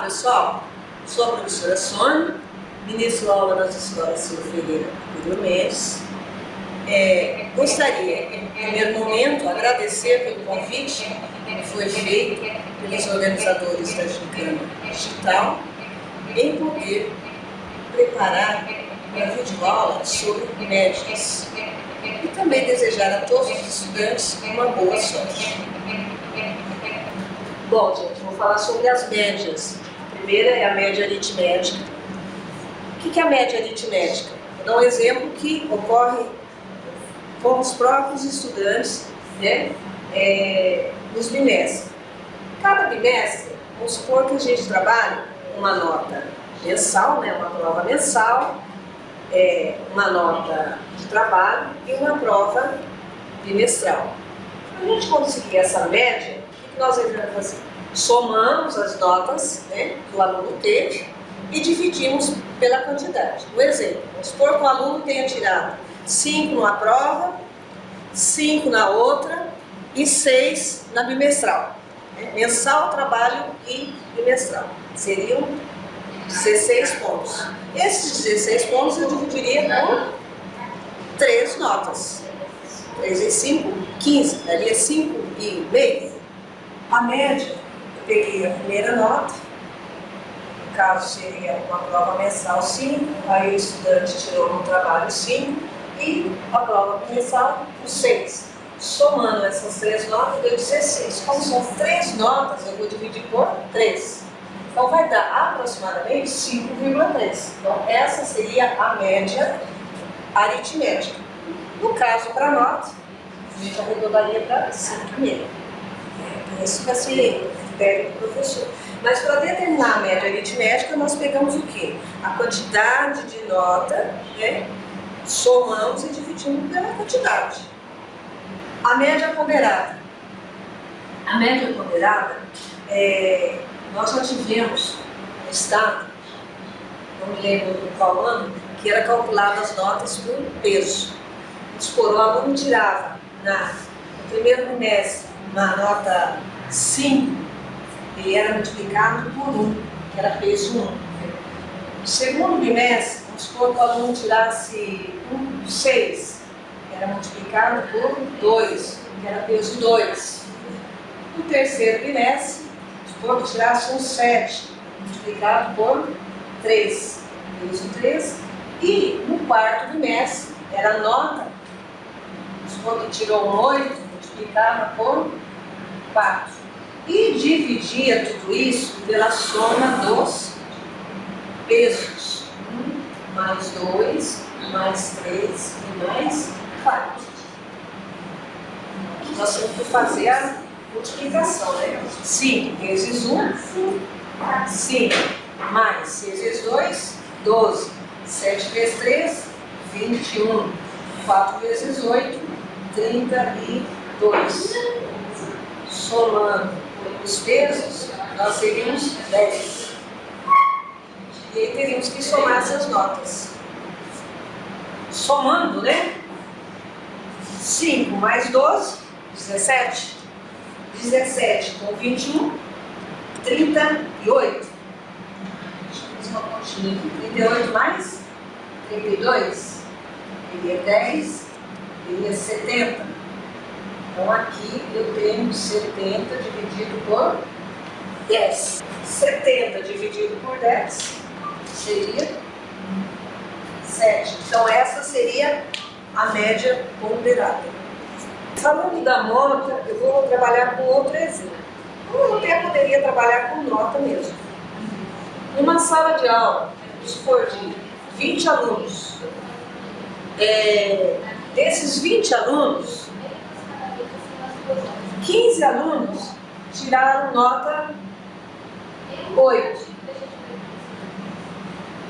pessoal, sou a professora Sônia, ministro aula nas escolas Silvio Ferreira e Pedro Mendes. Gostaria, em primeiro momento, agradecer pelo convite que foi feito pelos organizadores da Gincana Digital em poder preparar uma videoaula sobre médias e também desejar a todos os estudantes uma boa sorte. Bom, gente, vou falar sobre as médias. A primeira é a média aritmética. O que é a média aritmética? Vou dar um exemplo que ocorre com os próprios estudantes, né, nos bimestres. Cada bimestre, vamos supor que a gente trabalhe uma nota mensal, né, uma prova mensal, uma nota de trabalho e uma prova bimestral. Para a gente conseguir essa média, o que nós devemos fazer? Somamos as notas, né, que o aluno teve e dividimos pela quantidade. Um exemplo, vamos supor que o aluno tenha tirado 5 numa prova, 5 na outra e 6 na bimestral. Mensal, trabalho e bimestral. Seriam 16 pontos. Esses 16 pontos eu dividiria por 3 notas. 3 e 5, 15. Daria 5,5. A média, eu peguei a primeira nota. No caso, seria uma prova mensal 5. Aí o estudante tirou no trabalho 5. E a prova mensal por 6. Somando essas 3 notas, deu 16. Como são 3 notas, eu vou dividir por 3. Então vai dar aproximadamente 5,3. Então essa seria a média aritmética. No caso para nota, a gente arredondaria para 5,5. Isso vai ser critério do professor. Mas para determinar a média aritmética, nós pegamos o quê? A quantidade de nota, né? Somamos e dividimos pela quantidade. A média ponderada. A média ponderada, nós já tivemos no estado, não me lembro do qual ano, que era calculado as notas por peso. O aluno tirava no primeiro bimestre uma nota 5 e era multiplicado por 1, que era peso 1. No segundo bimestre, vamos supor que o aluno tirasse 6, era multiplicado por 2, que era peso 2. No terceiro bimestre, vamos supor que tirasse um 7, multiplicado por 3, peso 3. E no quarto bimestre, era nota, vamos supor que tirou um 8, multiplicava por 4. E dividia tudo isso pela soma dos pesos. 1 mais 2, mais 3 e mais 4. Nós temos que fazer a multiplicação, né? 5 vezes 1, 5, mais 6 vezes 2, 12. 7 vezes 3, 21. 4 vezes 8, 32. Somando os pesos, nós teríamos 10. E aí teríamos que somar essas notas. Somando, né? 5 mais 12, 17. 17 com 21, 38. Vamos uma continha aqui. 38 mais 32, seria 10, seria 70. Então aqui eu tenho 70 dividido por 10. 70 dividido por 10 seria 7. Então essa seria a média ponderada. Falando da nota, eu vou trabalhar com outro exemplo. Eu até poderia trabalhar com nota mesmo. Numa sala de aula, vamos supor de 20 alunos. Desses 20 alunos, 15 alunos tiraram nota 8.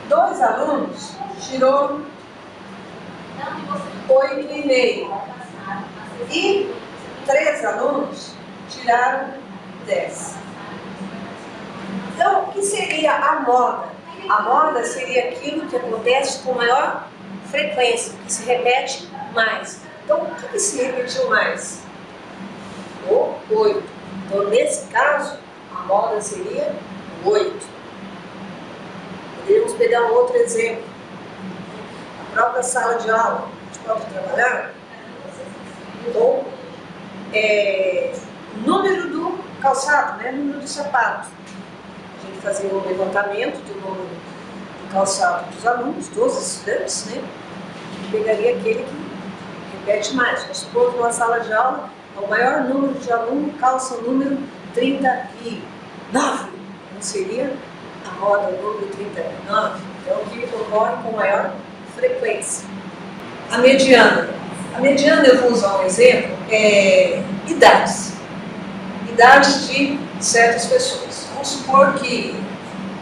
2 alunos tirou 8,5. E 3 alunos tiraram 10. Então, o que seria a moda? A moda seria aquilo que acontece com maior frequência, que se repete mais. Então, o que se repetiu mais? O 8. Então, nesse caso, a moda seria 8. pegar um outro exemplo. A própria sala de aula, a gente pode trabalhar com número do calçado, né? Número do sapato. A gente fazia um levantamento do número do calçado dos alunos, dos estudantes, né? E pegaria aquele que repete mais. Vamos supor que numa sala de aula, o maior número de alunos calça o número 39. Não seria a roda número 39? Então, o que ocorre com maior frequência? A mediana. A mediana, eu vou usar um exemplo, idades. Idades de certas pessoas. Vamos supor que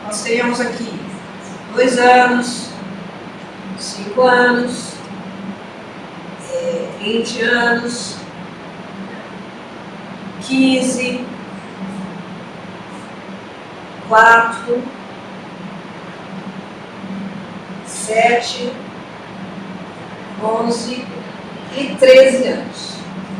nós tenhamos aqui 2 anos, 5 anos, 20 anos, 15, 4, 7, 11 e 13 anos.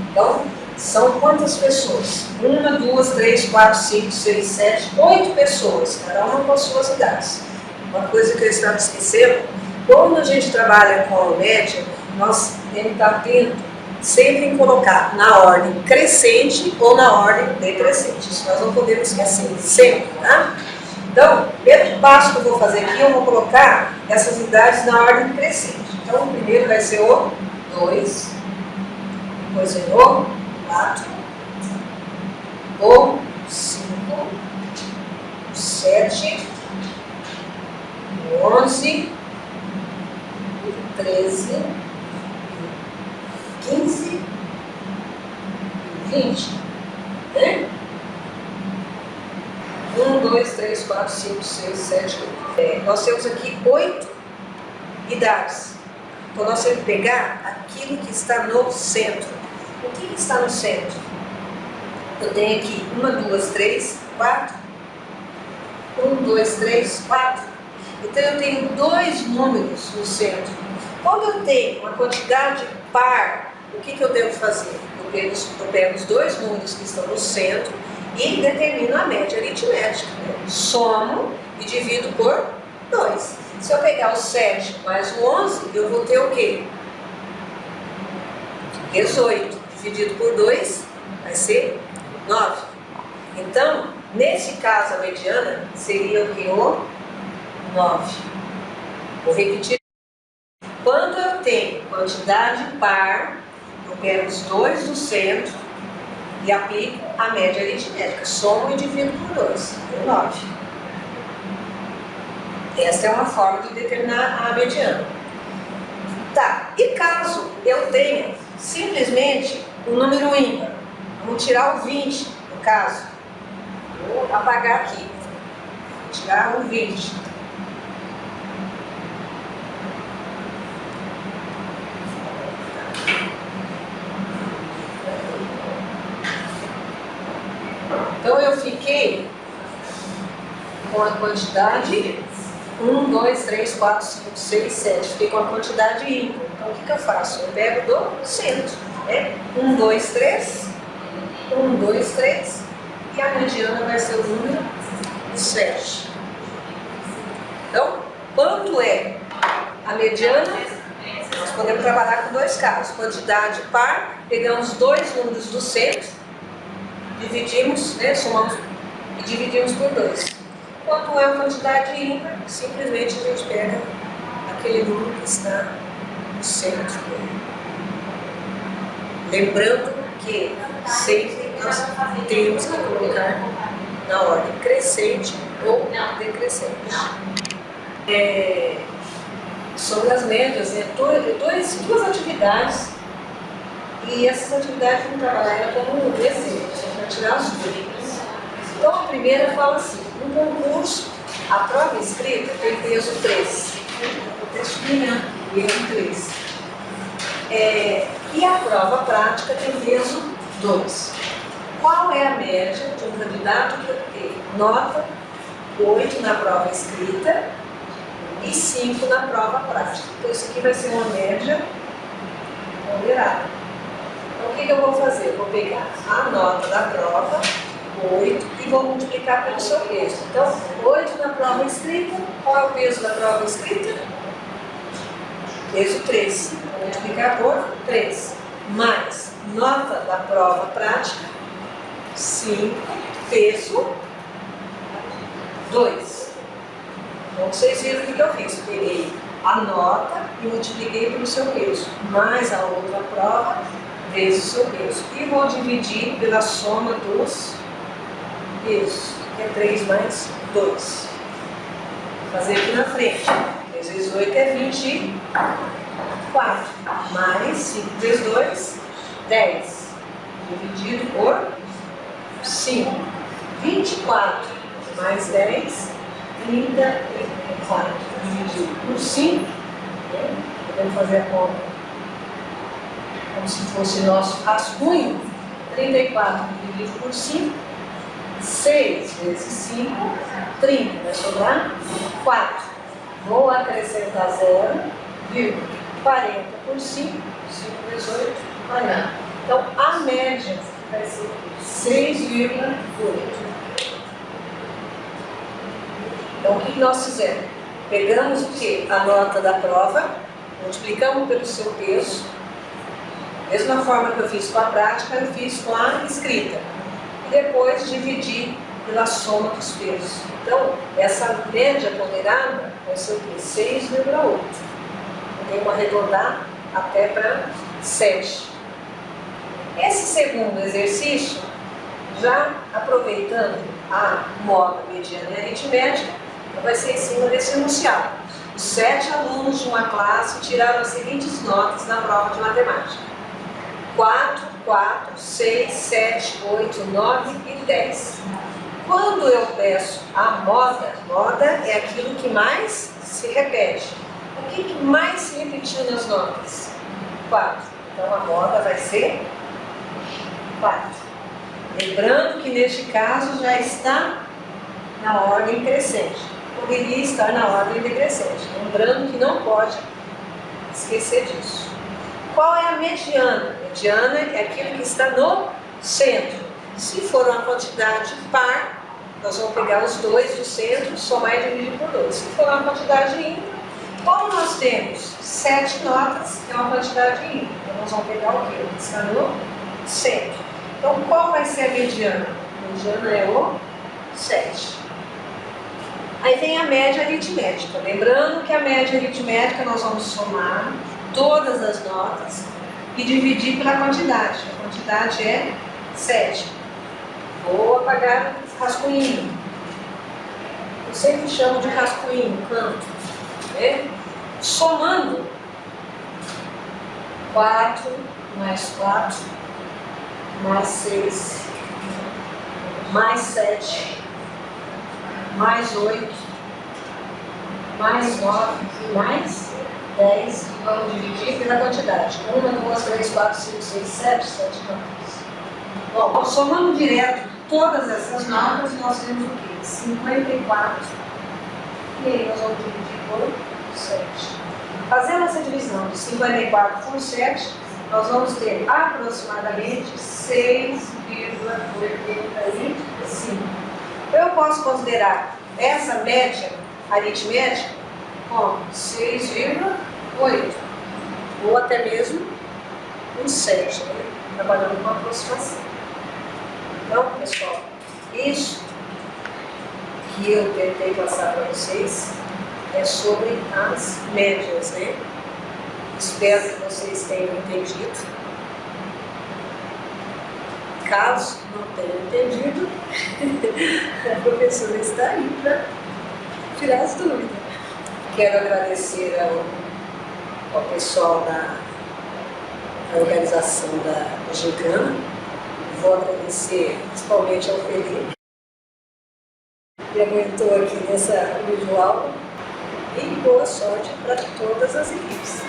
Então, são quantas pessoas? 1, 2, 3, 4, 5, 6, 7, 8 pessoas, cada uma com as suas idades. Uma coisa que eu estava esquecendo, quando a gente trabalha com a média, nós temos que estar atento sempre em colocar na ordem crescente ou na ordem decrescente. Isso nós não podemos esquecer, sempre, tá? Então, primeiro passo que eu vou fazer aqui, eu vou colocar essas idades na ordem crescente. Então, o primeiro vai ser o 2, depois vem o 4, o 5, o 7, o 11, o 13, 15 e 20, né? 1, 2, 3, 4, 5, 6, 7, 8. Nós temos aqui 8 idades. Então nós temos que pegar aquilo que está no centro. O que está no centro? Eu tenho aqui 1, 2, 3, 4. 1, 2, 3, 4. Então eu tenho 2 números no centro. Quando eu tenho uma quantidade par, o que eu devo fazer? Eu pego os 2 números que estão no centro e determino a média aritmética. Somo e divido por 2. Se eu pegar o 7 mais o 11, eu vou ter o quê? 18. Dividido por 2 vai ser 9. Então, nesse caso, a mediana seria o quê? O 9. Vou repetir. Quando eu tenho quantidade par, eu pego os 2 do centro e aplico a média aritmética. Somo e divido por 2. Deu 9. Essa é uma forma de determinar a mediana. Tá, e caso eu tenha simplesmente um número ímpar, vamos tirar o 20, no caso. Vou apagar aqui. Vou tirar o 20. Então eu fiquei com a quantidade 1, 2, 3, 4, 5, 6, 7. Fiquei com a quantidade ímpar. Então o que eu faço? Eu pego do centro. 1, 2, 3. 1, 2, 3. E a mediana vai ser o número 7. Então, quanto é a mediana? Nós podemos trabalhar com 2 casos. Quantidade par, pegamos 2 números do centro, dividimos, somamos e dividimos por 2. Quanto é a quantidade ímpar, simplesmente a gente pega aquele número que está no centro. Lembrando que sempre nós temos que colocar na ordem crescente ou decrescente. Sobre as médias, duas atividades, e essas atividades vão trabalhar como exemplo, para tirar as dúvidas. Então a primeira fala assim: no concurso, a prova escrita tem peso 3. Até sublinhando, peso 3. E a prova prática tem peso 2. Qual é a média de um candidato que tem nota 8 na prova escrita e 5 na prova prática? Então isso aqui vai ser uma média ponderada. Então o que eu vou fazer? Eu vou pegar a nota da prova, 8, e vou multiplicar pelo seu peso. Então, 8 na prova escrita, qual é o peso da prova escrita? Peso 3. Vou multiplicar por 3. Mais nota da prova prática, 5, peso 2. Então vocês viram o que eu fiz. Peguei a nota e multipliquei pelo seu peso, mais a outra prova vezes o seu peso. E vou dividir pela soma dos pesos, que é 3 mais 2. Vou fazer aqui na frente. 3 vezes 8 é 24. Mais 5 vezes 2, 10. Dividido por 5. 24 mais 10, 34. Dividido por 5. Podemos fazer a conta como se fosse nosso rascunho. 34 dividido por 5. 6 vezes 5, 30. Vai sobrar 4. Vou acrescentar 0,40 por 5. 5 vezes 8, 40. Então, a média vai ser 6,8. Então, o que nós fizemos? Pegamos o quê? A nota da prova, multiplicamos pelo seu peso. Mesma forma que eu fiz com a prática, eu fiz com a escrita. E depois dividi pela soma dos pesos. Então, essa média ponderada vai ser o quê? 6,8. Eu tenho que arredondar até para 7. Esse segundo exercício, já aproveitando a moda mediana e aritmética, vai ser em cima desse enunciado. Os 7 alunos de uma classe tiraram as seguintes notas na prova de matemática: 4, 4, 6, 7, 8, 9 e 10. Quando eu peço a moda é aquilo que mais se repete. O que mais se repetiu nas notas? 4. Então a moda vai ser 4. Lembrando que neste caso já está na ordem crescente. Poderia estar na ordem decrescente. Lembrando que não pode esquecer disso. Qual é a mediana? A mediana é aquilo que está no centro. Se for uma quantidade par, nós vamos pegar os 2 do centro, somar e dividir por 2. Se for uma quantidade ímpar, como nós temos 7 notas, é uma quantidade ímpar. Então nós vamos pegar o quê? O que está no centro. Então qual vai ser a mediana? A mediana é o 7. Aí vem a média aritmética. Lembrando que a média aritmética nós vamos somar todas as notas e dividir pela quantidade. A quantidade é 7. Vou apagar o rascunho. Eu sempre chamo de rascunho, canto. Né? Somando 4 mais 4 mais 6 mais 7 mais 8 mais 9 mais 10. Vamos dividir pela quantidade. 1, 2, 3, 4, 5, 6, 7, 7 notas. Bom, somando direto todas essas notas, nós temos o quê? 54. E aí nós vamos dividir por 7. Fazendo essa divisão de 54 por 7, nós vamos ter aproximadamente 6,85. Eu posso considerar essa média aritmética como 6,8 ou até mesmo um 7, né? Trabalhando com aproximação. Então, pessoal, isso que eu tentei passar para vocês é sobre as médias, né? Espero que vocês tenham entendido. Caso não tenham entendido, a professora está aí para tirar as dúvidas. Quero agradecer ao pessoal da organização da gincana. Vou agradecer principalmente ao Felipe, que aguentou aqui nessa vídeo aula, e boa sorte para todas as equipes.